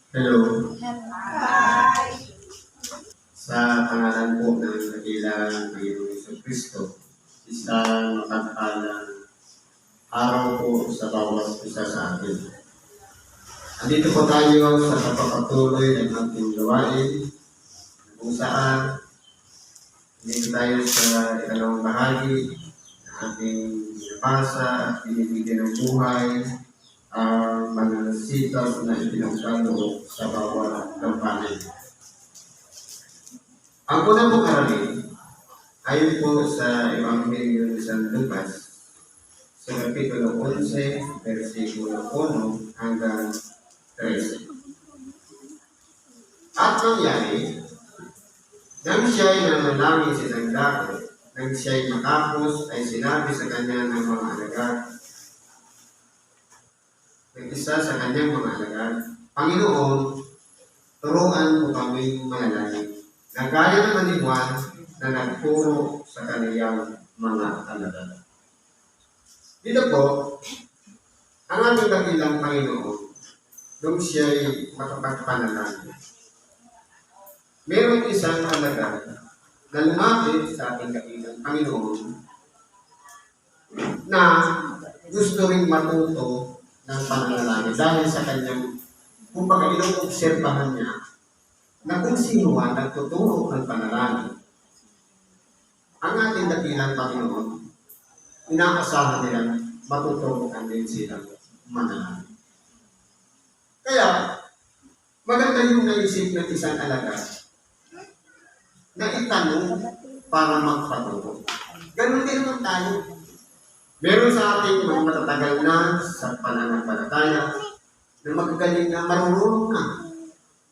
Hello. Hi. Sa pangalan po ng dakilang Panginoong Jesucristo, isang mapagpalang araw po sa bawat isa sa atin. Andito po tayo sa pagpapatuloy ng ating gawain kung saan dito tayo sa ikalawang bahagi ng ating binabasa at binibigyan ng buhay ang mga sitaw na ipinagkaloob sa bawat kampanin. Ang unang pong aralin, ayon po sa Ebanghelyo ni San Lucas, sa Kapitulo 11, versikulo 1 hanggang 13. At nangyari, nang siya'y nanalangin sa isang dako, nang siya'y matapos ay sinabi sa kanya ng mga alagad, ng isa sa kanyang mga alagad, Panginoon, turuan mo kaming manalangin. Nagaya ng maniwan na nagturo sa kaniyang mga alagad. Dito po, ang ating dakilang Panginoon, nung siya'y makapagpanalangin. Merong isang alagad na lumapit sa ating dakilang Panginoon na gusto ring matuto ng pananalangin dahil sa kanyang, kumbaga inobserbahan niya na kung sino ang nagtuturo ng panalangin. Ang ating dakilang Panginoon, inaasahan nilang matuturuan din silang manalangin. Kaya, maganda yung naisip ng isang alagad na itanong para magpaturo. Ganun din naman tayo. Meron sa ating mga matatagal na sa pananampalataya na magagaling na marunong na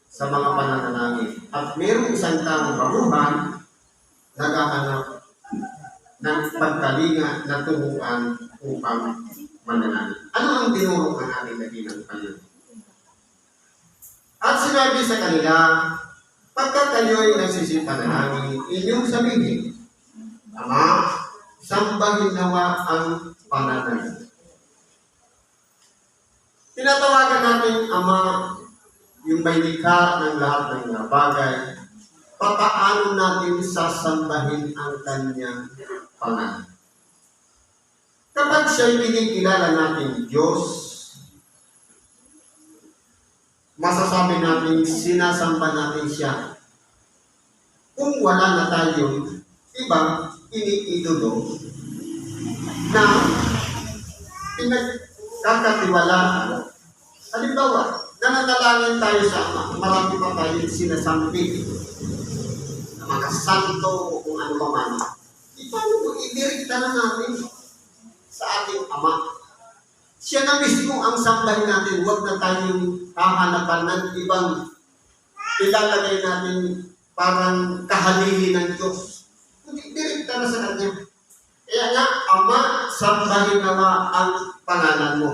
sa mga pananalangin. At mayroong isang taong baguhan naghahanap ng pagkalinga na turuan upang manalangin. Ano ang dinuro ng ating dakilang Panginoon? At sinabi sa kanila, pagka kayo'y nagsisipanalangin, inyong sabihin, Ama, sambahin nawa ang panalangin. Tinatawagan natin Ama yung may likha ng lahat ng mga bagay, papaano natin sasambahin ang kanyang pangalan. Kapag siya'y pinikilala natin Diyos, masasabi natin sinasamba natin siya. Kung wala na tayong ibang iniidolo na pinagkakatiwalaan. Halimbawa, nananalangin tayo sa Ama, marami pa tayong sinasambi na mga santo o kung ano pa man. Paano mo idirekta na natin sa ating Ama? Siya na mismo ang sambahin natin, huwag na tayong hahanapan ng ibang ilalagay natin parang kahalili ng Diyos. Hindi direkta na sa Kanya. Kaya nga, Ama, sambahin nawa ang pangalan mo.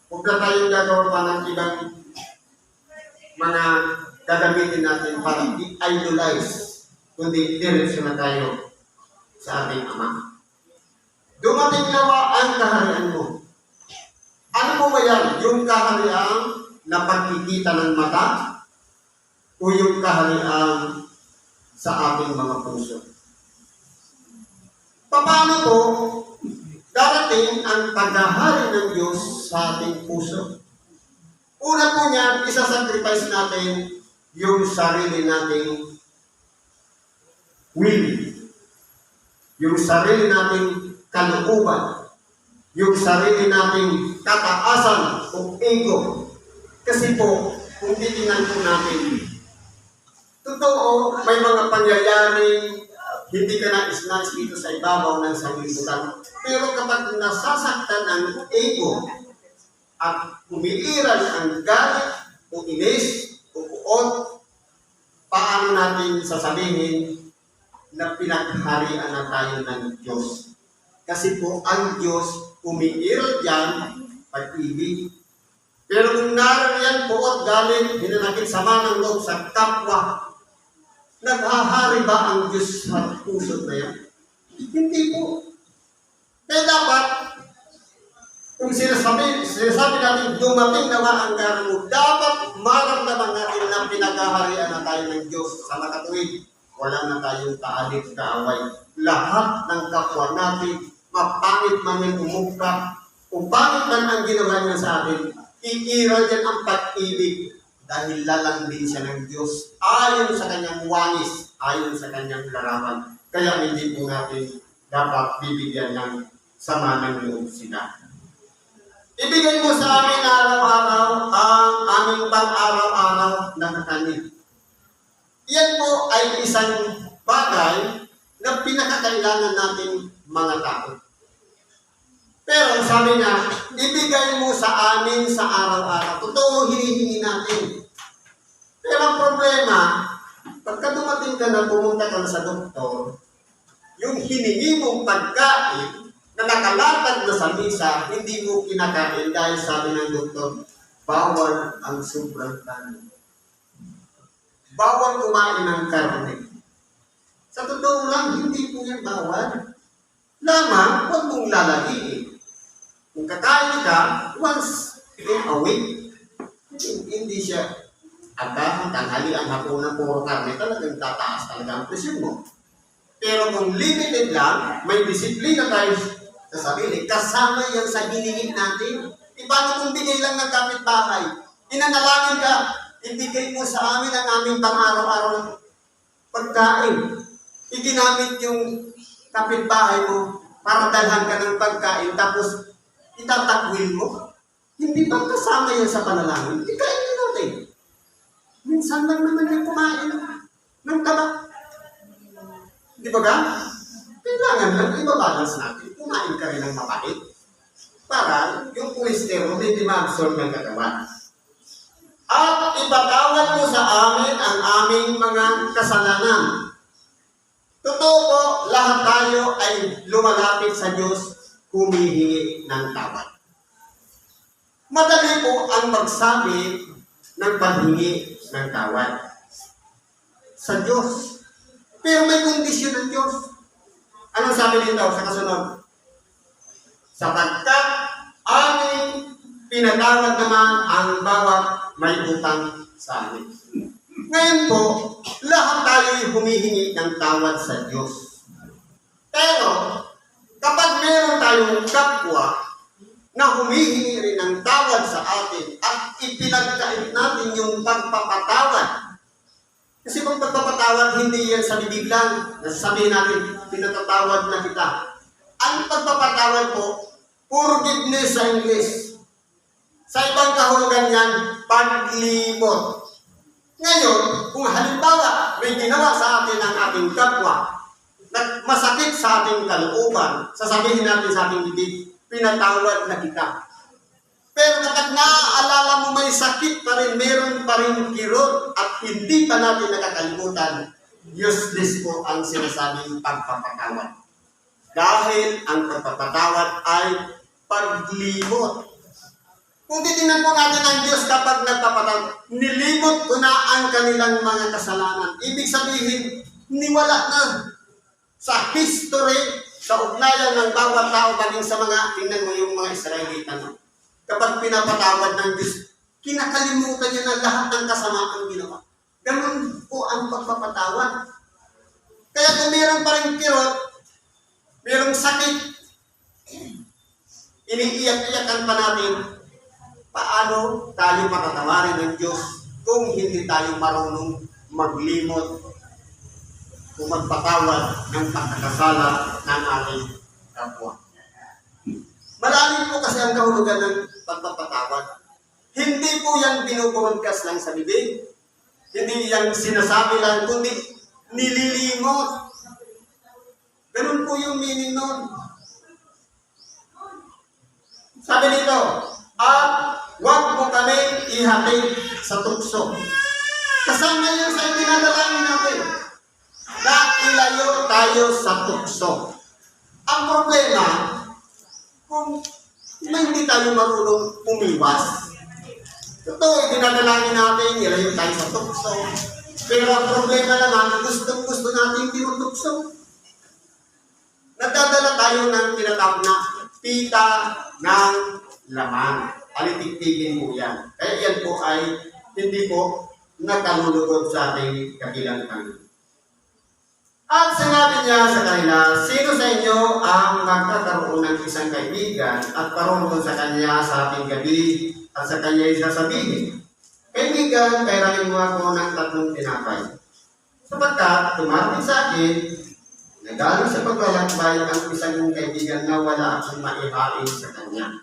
Huwag na tayong gagawa pa ng ibang mga gagamitin natin para i-idolize, kundi direksyon na tayo sa ating Ama. Dumating nawa ang kaharian mo. Ano mo ba yan? Yung kaharian na pagkikita ng mata o yung kaharian sa ating mga puso? Paano po darating ang paghahari ng Diyos sa ating puso? Una po niyan, isasacrifice natin yung sarili nating will, yung sarili nating kalooban, yung sarili nating kataasan o ego. Kasi po, kung titingnan po natin, totoo, may mga pangyayaring hindi ka nais-nais dito sa ibabaw ng sanglibutan. Pero kapag nasasaktan ang ego at umiiral ang galit o inis o buot, paano natin sasabihin na pinagharian na tayo ng Diyos? Kasi po ang Diyos umiiral dyan pag-ibig. Pero kung narariyan po at galit, hinanakit sama ng loob sa kapwa, naghahari ba ang Diyos sa puso na yan? Hindi po. Kaya dapat, kung sinasabi natin, dumating naman ang gano'n mo, dapat maramdaman pinagkaharian na tayo ng Diyos sa makatuwid, wala na tayong kaalit kaaway. Lahat ng kapwa natin, mapangit man yung umugka, kung pangit man ang ginawa niya sa atin, iiral yan ang pag-ibig dahil lalambing siya ng Diyos ayon sa kanyang wangis, ayon sa kanyang larawan. Kaya hindi po natin dapat bibigyan ng sama ng loob sila. Ibigay mo sa amin araw-araw ang aming pang-araw-araw na kakanin. Yan po ay isang bagay na pinakakailangan natin mga tao. Pero sabi niya, ibigay mo sa amin sa araw-araw. Totoo, hinihingi natin. Pero ang problema, pagka dumating ka na pumunta ka sa doktor, yung hiningi mong pagkain na nakalatag na sa misa, hindi mo kinakain dahil sabi ng doktor, bawal ang sobrang kanin. Bawal kumain ng karne. Sa totoo lang, hindi po yan bawal. Lamang, huwag mong lalagiin. Kung kakain ka, once in a week, hindi siya agahan, tanghalian, hapunan, puro karne, talagang tataas talaga ang presyon mo. Pero kung limited lang, may disiplina tayo sa sarili, kasama yan sa hiningin natin. Paano kung bigay lang ng kapitbahay? Inanalangin ka, ibigay mo sa amin ang aming pang-araw-araw ng pagkain. Iginamit yung kapitbahay mo para dalhan ka ng pagkain, tapos itatakwil mo. Hindi ba kasama yan sa panalangin? Ikainin natin. Minsan lang naman yung kumain ng tabak. Di ba ga? Kailangan lang ibabalance natin. Kumain ka rin ng mapait para yung cholesterol hindi ma-absorb ng katawan. At ipatawad mo sa amin ang aming mga kasalanan. Totoo po, lahat tayo ay lumalapit sa Diyos, humihingi ng tawad. Madali po ang magsabi ng paghingi ng tawad sa Diyos. Pero may kondisyon ng Diyos. Anong sabi dito sa kasunod? Sapagkat aming pinatawad naman ang bawat may utang sa amin. Ngayon po, lahat tayo ay humihingi ng tawad sa Diyos. Pero, kapag meron tayong kapwa na humihingi rin ng tawad sa atin at ipinagkait natin yung pagpapatawad. Kasi pag pagpapatawad, hindi yan sa bibig lang. Nasasabihin natin, pinatatawad na kita. Ang pagpapatawad po, forgiveness sa English. Sa ibang kahulugan yan, paglimot. Ngayon, kung halimbawa may ginawa sa atin ang ating kapwa, na masakit sa ating kalooban, sasabihin natin sa ating bibig, pinatawad na kita. Pero kapag naaalala mo may sakit pa rin, meron pa rin kirot at hindi pa natin nakakalimutan, useless po ang sinasabing pagpapatawad. Dahil ang pagpapatawad ay paglimot. Kung titingnan po natin ang Diyos kapag nagpapatawad, nilimot ko na ang kanilang mga kasalanan. Ibig sabihin, niwala na sa history, sa ugnayan ng bawat tao, maging sa mga, tingnan mo yung mga Israelita. Kapag pinapatawad ng Diyos, kinakalimutan niya na lahat ng kasamaan ginawa. Ganun po ang pagpapatawad. Kaya kung meron pa rin kirot, merong sakit, iniiyak-iyakan pa natin, paano tayo matatawarin ng Diyos kung hindi tayo marunong maglimot o magpatawad ng pagkakasala ng ating kapwa. Malalim po kasi ang kahulugan ng pagpapatawad. Hindi po yan binubroadcast lang sa bibig. Hindi yan sinasabi lang, kundi nililimot. Ganun po yung meaning nun. Sabi dito, at huwag mo kami ihatid sa tukso. Kasama yun sa itinadalangin natin na ilayo tayo sa tukso. Ang problema, kung hindi tayo marunong umiwas. Totoo, dinadalangin natin, ilayo tayo sa tukso. Pero ang problema naman, gusto natin tinutukso. Nadadala tayo ng tinatawag na pita ng laman. Alitiktigin mo yan. Kaya yan po ay hindi po na kalulugod sa ating kabilang Panginoon. At sinabi niya sa kanila, sino sa inyo ang magkakaroon ng isang kaibigan at parunod sa kanya sa ating gabi at sa kanya isasabihin, kaibigan, kairamin mo ako ng 3 tinapay. Sapagkat tumating sa akin, nagaling sa paglalakbay ang isang mong kaibigan na wala akong maihain sa kanya.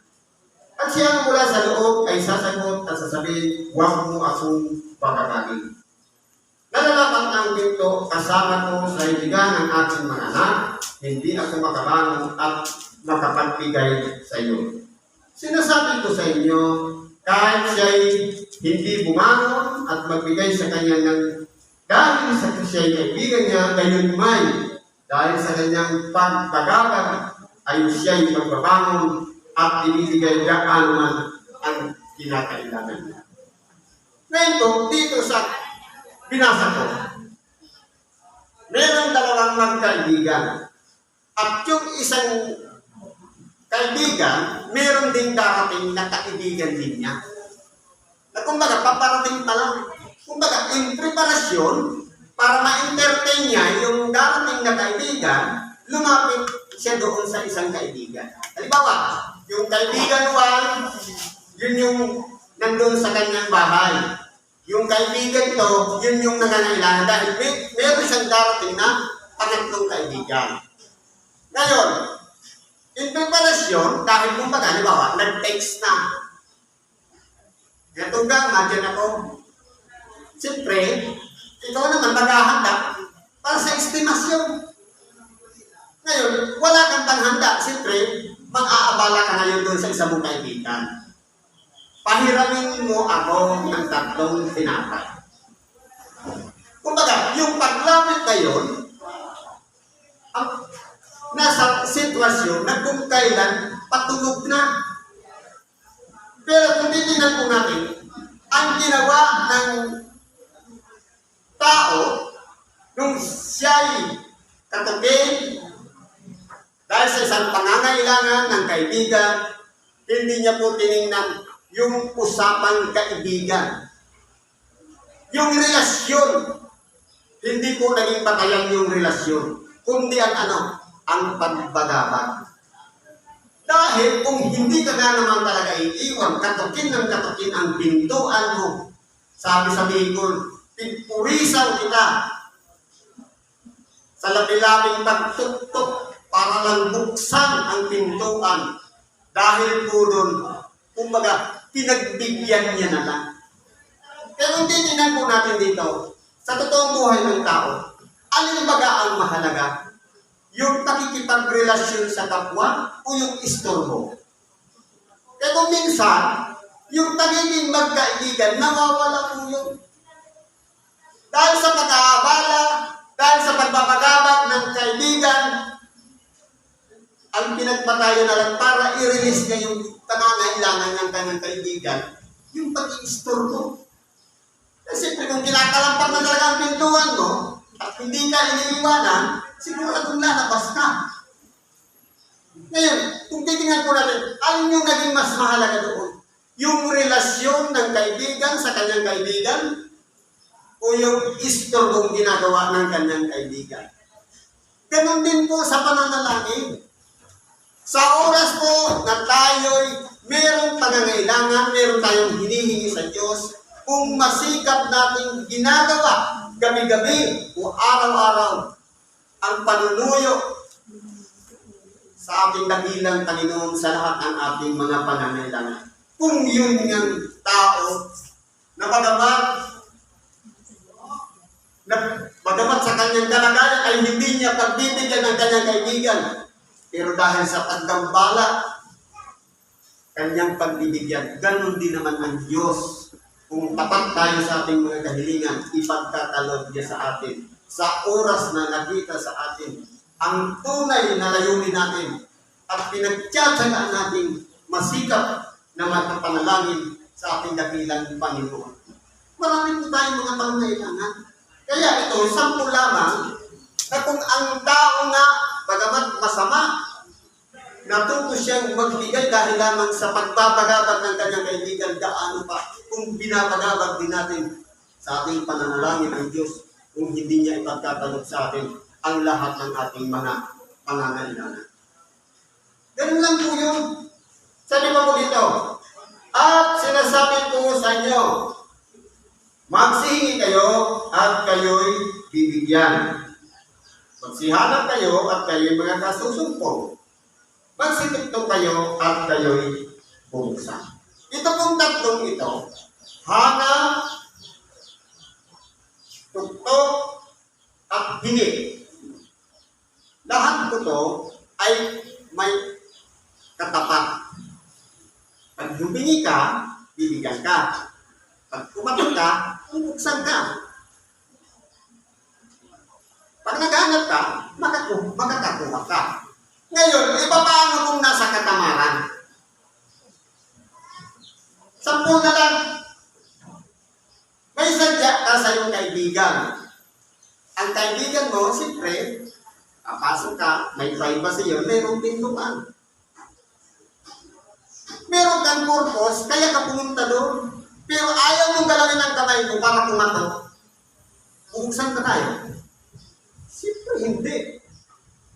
At siya mula sa loob ay sasagot at sasabihin, huwag mo akong babagagin. Nalalapat ang pinto kasama ko sa hilingan ng aking mga anak, hindi ako makabangon at makapagbigay sa iyo. Sinasabi ko sa inyo, kahit siya'y hindi bumangon at magbigay sa kanya ng dahil sa siya'y kaibigan niya, gayon may dahil sa kanyang pagpagabag ay siya'y magbabangon at ibibigay gaano man ang kinakailangan niya. Ngayon po, dito sa binasa ko, meron 2 magkaibigan. At yung isang kaibigan, meron ding darating na kaibigan din niya. Na kumbaga, paparating pa lang. Kumbaga, in preparasyon, para ma-entertain niya yung darating na kaibigan, lumapit siya doon sa isang kaibigan. Halimbawa, yung kaibigan 1, yun yung nandun sa kanyang bahay. Yung kaibigan to, yun yung nangangailangan dahil meron siyang darating na 3 kaibigan. Ngayon, in preparasyon, dahil kumbaga, halimbawa, nag-text na. Kaya tunggang, madyan ako. Siyempre, ikaw naman maghahanda para sa estimasyon. Ngayon, wala kang panghanda. Siyempre, mag-aabala ka ngayon doon sa isang mong kaibigan. Pahiramin mo ako ng 3 tinapay. Kumbaga, yung paglapit ngayon, ang nasa sitwasyon na kung kailan patulog na. Pero kung titignan po natin, ang ginawa ng tao, nung siya'y katukin, dahil sa isang pangangailangan ng kaibigan, hindi niya po tinignan yung usapang kaibigan. Yung relasyon, hindi po naging batayan yung relasyon, kundi ang pagbagabag. Dahil kung hindi ka na naman talaga iiwan, katukin ng katukin ang pintuan mo. Sabi sa Bicol, pipurisaw kita sa labi-labing pagtuktok para lang buksan ang pintuan. Dahil po doon, kumbaga, pinagbigyan niya na lang. Kaya kung titignan po natin dito, sa totoong buhay ng tao, alin baga ang mahalaga? Yung pakikipagrelasyon sa kapwa o yung istorbo? Kaya kung minsan, yung pagiging magkaibigan, nawawala po yun. Dahil sa pag-aabala, dahil sa pagbabagabag ng kaibigan, ang pinagpatayo na lang para i-release niya yung pangangailangan ng kanyang kaibigan, yung pag-istorbo. Kasi kung kinakalampag na talaga ang pintuan mo, at hindi ka iniiwanan, siguradong lalabas ka. Ngayon, kung titingnan po natin, alin yung naging mas mahalaga doon? Yung relasyon ng kaibigan sa kanyang kaibigan o yung istorbong ginagawa ng kanyang kaibigan? Ganon din po sa pananalangin. Sa oras po na tayo'y mayroong pangangailangan, mayroong tayong hinihingi sa Diyos, kung masikap nating ginagawa gabi-gabi o araw-araw ang panunuyo sa ating dakilang Panginoon sa lahat ng ating mga pangangailangan. Kung yun ng tao na bagamat sa kanyang kalagayan ay hindi niya pagbibigyan ng kanyang kaibigan, pero dahil sa paggambala, kanyang pagbibigyan, ganun din naman ang Diyos. Kung tapat tayo sa ating mga kahilingan, ipagkakaloob niya sa atin. Sa oras na nakita sa atin, ang tunay na layunin natin at pinagtsatsagaan natin masikap na magpapanalangin sa ating dakilang Panginoon. Marami po tayong mga pangangailangan. Kaya ito, 10 lamang na kung ang tao nga, bagamat masama, natuto siyang magbigay dahil lamang sa pagbabagabag ng kanyang kaibigan, gaano pa kung binabagabag din natin sa ating pananalangin ang Diyos kung hindi niya ipagkakaloob sa atin ang lahat ng ating mga pangangailangan. Ganun lang po yun. Sabi pa po dito, at sinasabi ko sa inyo, magsihingi kayo at kayo'y bibigyan. Magsihanap kayo at kayo'y mga kasusumpong. Magsitugtog kayo at kayo'y bubuksan. Ito pong tatlong ito, hanap, tugtog, at hingi. Lahat ko to ay may katapat. Pag humingi ka, bibigyan ka. Pag kumatot ka, bubuksan ka. Pag naghanap ka, makakakuha ka. Ngayon, paano kung nasa katamaran? 10 na lang. May sadya ka sa iyong kaibigan. Ang kaibigan mo, siyempre, papasok ka, may privacy yun, mayroong pintuan. Meron kang purpose, kaya ka pumunta doon. Pero ayaw mong galawin ang kamay mo para kumatot. Buksan ka tayo. Siyempre hindi.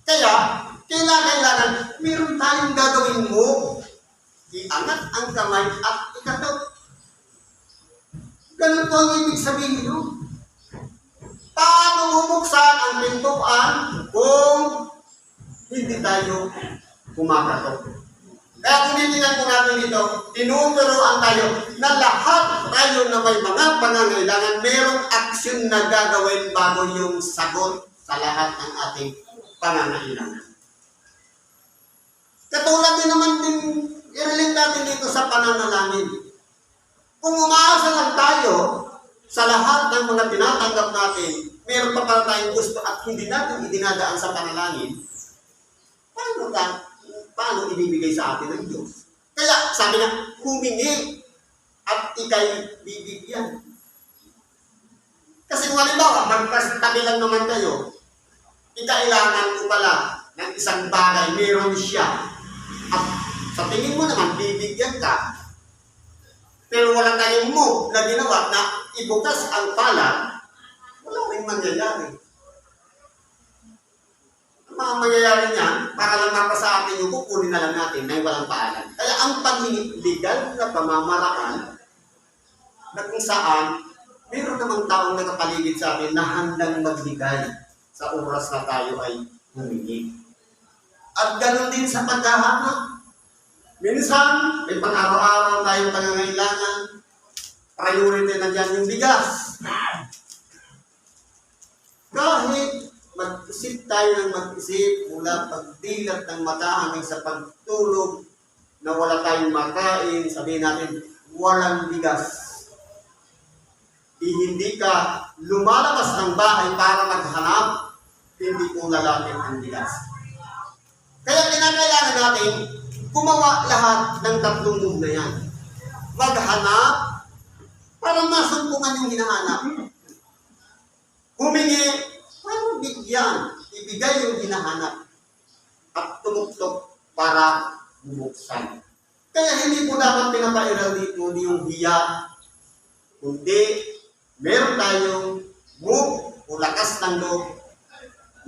Kaya, kailangan, meron tayong gagawin mo. Iangat ang kamay at ikatot. Ganun po ang ibig sabihin nyo. Paano bubuksan ang pintuan kung hindi tayo kumakatot? Kaya kung titingnan po natin dito, tinuturoan tayo na lahat tayo na may mga pangangailangan, merong aksyon na gagawin bago yung sagot sa lahat ng ating pangangailangan. Katulad din naman din, i-relate natin dito sa pananalangin. Kung umaasa lang tayo sa lahat ng mga tinatanggap natin, meron pa pala tayong gusto at hindi natin idinadaan sa panalangin, paano ibibigay sa atin ng Diyos? Kaya sabi niya, humingi at ikay bibigyan. Kasi kung halimbawa, magtabi lang naman kayo, ikailangan ko pala ng isang bagay, meron siya. At sa tingin mo naman, bibigyan ka. Pero wala tayong move na ginawa na ibukas ang palad, wala rin mangyayari. Ang mga mangyayari niyan, para lang mapasa atin yung kukunin na lang natin na walang paalam. Kaya ang paghingi, legal na pamamaraan na kung saan meron namang taong nakapaligid sa atin na handang magbigay sa oras na tayo ay humingi. At ganoon din sa paghahanap. Minsan, may pang-araw-araw tayong pangangailangan, priority na dyan yung bigas. Kahit mag-isip tayo ng mag-isip mula pagdilat ng mata hanggang sa pagtulog na wala tayong makain, sabihin natin, walang bigas. Hindi ka lumalabas ng bahay para maghanap, hindi ko lalapit ang bigas. Kaya kinakailangan natin gumawa lahat ng tatlong move na yan. Maghanap para masumpungan yung hinahanap. Humingi para bigyan, ibigay yung hinahanap. At tumuktok para bubuksan. Kaya hindi po dapat pinapairal dito yung hiya, kundi meron tayong move o lakas ng loob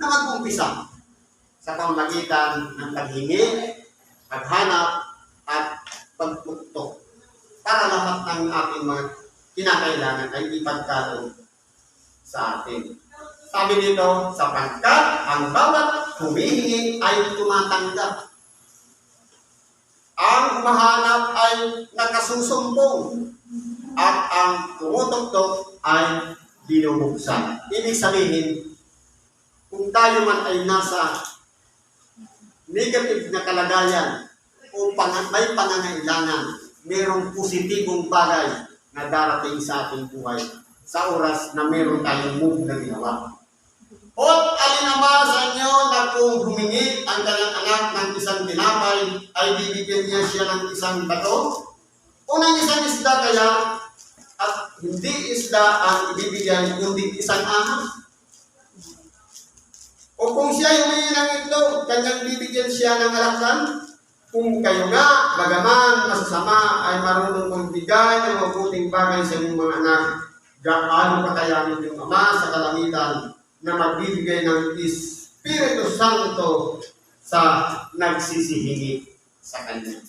na mag-umpisa sa pamamagitan ng paghingi, paghanap, at pagtuktok para lahat ng ating mga kinakailangan ay ipagkaloob sa atin. Sabi dito, sapagkat ang bawat humihingi ay tumatanggap. Ang humahanap ay nakasusumbong at ang tumutuktok ay binubuksan. Ibig sabihin, kung tayo man ay nasa negative na kalagayan o may pangangailangan, mayroong positibong bagay na darating sa ating buhay sa oras na mayroon tayong move na ginawa. O alin ama sa inyo na kung humingi ang kanyang anak ng isang tinapay, ay bibigyan niya siya ng isang bato? Unang isang isda kaya, at hindi isda ang ibibigyan, kundi isang ahas? O kung siya humingi ng itlog, kanyang bibigyan siya ng alakdan? Kung kayo nga, bagaman masasama, ay marunong magbigay ng mabuting bagay sa inyong mga anak, gaano pakayanin yung Ama sa kalangitan na magbibigay ng Espiritu Santo sa nagsisihingi sa Kanya.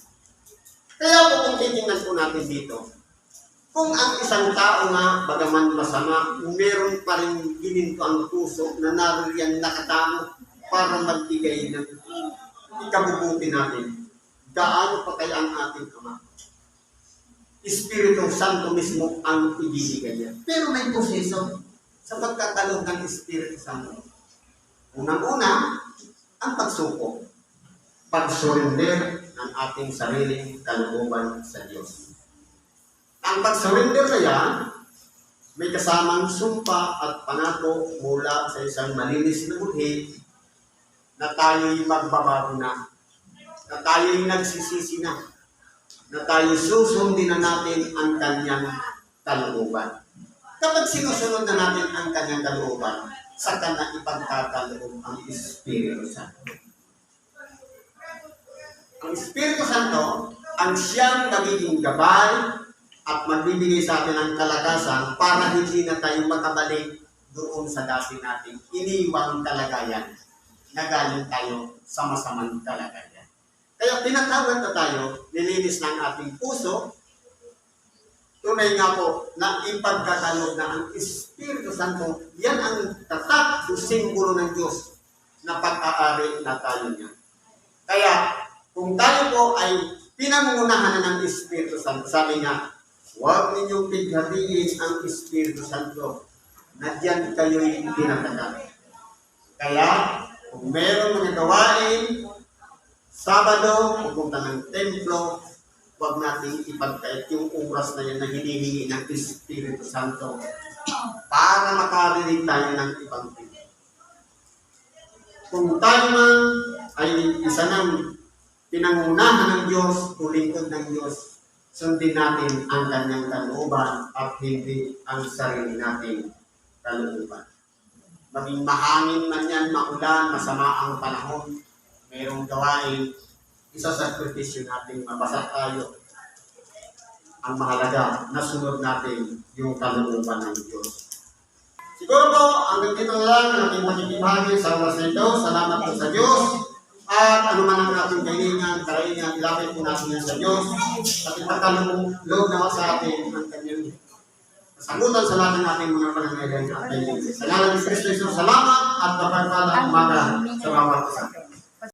Kaya po kung titingnan po natin dito, kung ang isang tao nga, bagaman masama, meron pa rin gininto ang puso na naririyan nakatao para magbigay ng ikabubuti natin, gaano pa kaya ang ating Ama? Espiritu Santo mismo ang ibibigay niya. Pero may proseso sa pagkakalog ng Espiritu Santo. Unang-una, ang pagsuko. Pag-surrender ng ating sariling kalooban sa Diyos. Ang pag-surrender na yan, may kasamang sumpa at pangako mula sa isang malinis na buhi na tayo'y magbabago na tayo'y nagsisisi na tayo susundin na natin ang kanyang kalooban. Kapag sinusunod na natin ang kanyang kalooban, sa kanya ipagkakaloob ang Espiritu Santo. Ang Espiritu Santo ang siyang magiging gabay at magbibigay sa atin ng kalakasan para hindi na tayo makabalik doon sa dati nating iniwang kalagayan na galing tayo sa masamang kalagayan. Kaya pinatawad na tayo, nilinis ng ating puso, tunay nga po na ipagkakaloob na ang Espiritu Santo, yan ang tatak o simbolo ng Diyos na pag-aari na tayo niya. Kaya kung tayo po ay pinangungunahan na ng Espiritu Santo, sabi nga, huwag ninyong pighatiin ang Espiritu Santo na diyan kayo'y pinatagal. Kaya kung meron mga gawain, Sabado, pupunta ng templo, huwag natin ipagkait yung oras na yan na hinihingi ng Espiritu Santo para makarinig tayo ng ibang tinig. Kung tayo man ay isa ng pinangunahan ng Diyos o lingkod ng Diyos, sundin natin ang kanyang kalooban at hindi ang sarili nating kalooban. Maging mahangin man yan, maulan, masama ang panahon, mayroong gawain, isasakripisyo natin, mabasa tayo. Ang mahalaga, nasunod natin yung kalooban ng Diyos. Siguro po, hanggang dito na lang ang ating makikibahagi sa oras na ito. Salamat po sa Diyos. At ano man ang ating kailangan, karaingan, ilapit po natin yan sa Diyos. At ipagkaloob naman sa atin ang kanyang kasagutan sa lahat ng ating mga panangailangan at kailangan. Sa ngalan ni Kristo Jesus, salamat at kapagpalang umaga sa bawat isa.